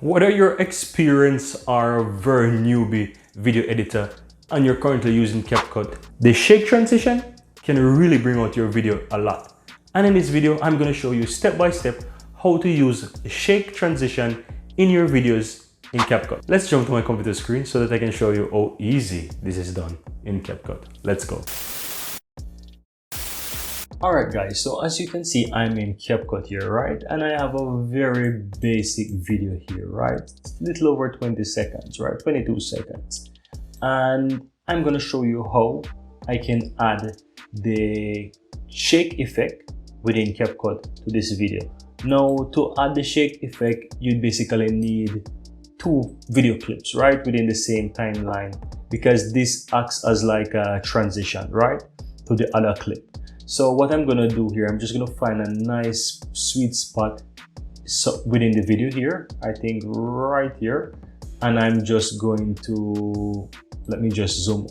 Whether you're experienced or a very newbie video editor and you're currently using CapCut, the shake transition can really bring out your video a lot. And in this video, I'm going to show you step by step how to use the shake transition in your videos in CapCut. Let's jump to my computer screen so that I can show you how easy this is done in CapCut. Let's go. Alright guys, so as you can see, I'm in CapCut here, right? And I have a very basic video here, right? It's a little over 20 seconds, right? 22 seconds. And I'm gonna show you how I can add the shake effect within CapCut to this video. Now, to add the shake effect, you'd basically need two video clips, right? Within the same timeline, because this acts as like a transition, right? To the other clip. So what I'm gonna do here, I'm just gonna find a nice sweet spot within the video here, I think right here, and I'm just going to, let me just zoom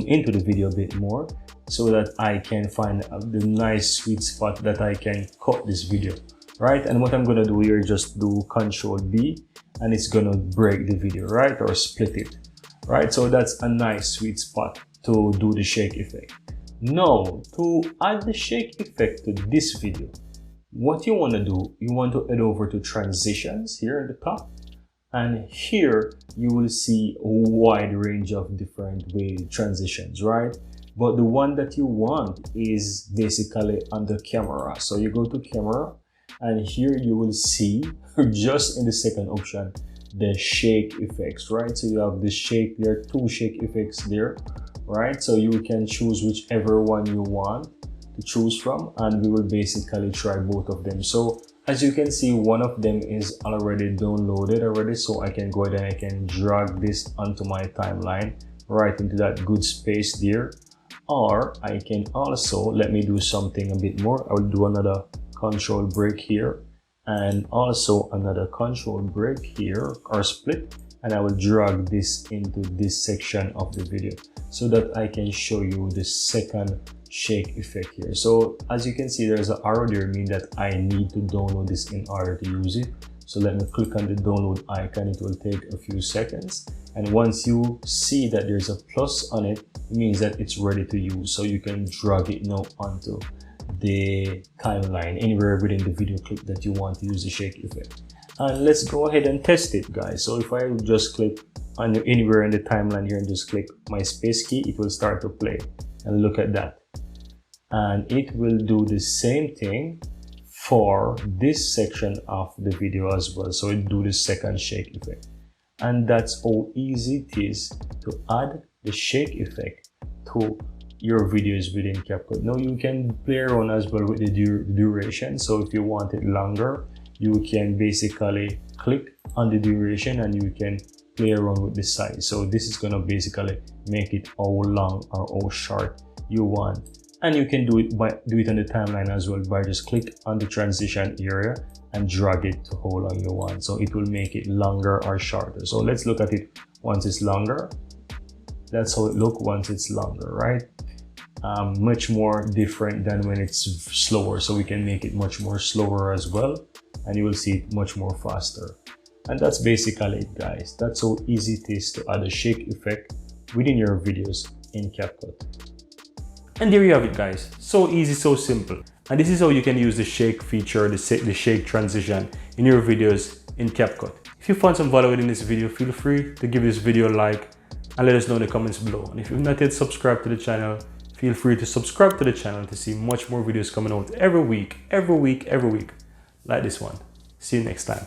into the video a bit more so that I can find the nice sweet spot that I can cut this video, right? And what I'm gonna do here, just do Control B and it's gonna break the video, right? Or split it, right? So that's a nice sweet spot to do the shake effect. Now, to add the shake effect to this video, what you want to do, you want to head over to transitions here at the top, and here you will see a wide range of different transitions, right? But the one that you want is basically under camera. So you go to camera, and here you will see just in the second option the shake effects, right? So you have the shake, there are two shake effects there, right? So you can choose whichever one you want to choose from, and we will basically try both of them. So as you can see, one of them is already downloaded already, so I can go ahead and I can drag this onto my timeline right into that good space there. Or I can also, let me do something a bit more. I will do another control break here and also another control break here, or split, and I will drag this into this section of the video so that I can show you the second shake effect here. So as you can see, there's an arrow there, meaning that I need to download this in order to use it. So let me click on the download icon. It will take a few seconds, and once you see that there's a plus on it, it means that it's ready to use. So you can drag it now onto the timeline anywhere within the video clip that you want to use the shake effect. And let's go ahead and test it, guys. So if I just click on anywhere in the timeline here and just click my space key, it will start to play. And look at that. And it will do the same thing for this section of the video as well. So it do the second shake effect. And that's how easy it is to add the shake effect to your videos within CapCut. Now you can play around as well with the duration. So if you want it longer, you can basically click on the duration and you can play around with the size. So this is gonna basically make it how long or how short you want. And you can do it on the timeline as well by just click on the transition area and drag it to how long you want. So it will make it longer or shorter. So let's look at it once it's longer. That's how it looks once it's longer, right? Much more different than when it's slower. So we can make it much more slower as well, and you will see it much more faster. And that's basically it, guys. That's how easy it is to add a shake effect within your videos in CapCut. And there you have it, guys. So easy, so simple. And this is how you can use the shake feature, the shake transition in your videos in CapCut. If you found some value in this video, feel free to give this video a like and let us know in the comments below. And if you've not yet subscribed to the channel, feel free to subscribe to the channel to see much more videos coming out every week, like this one. See you next time.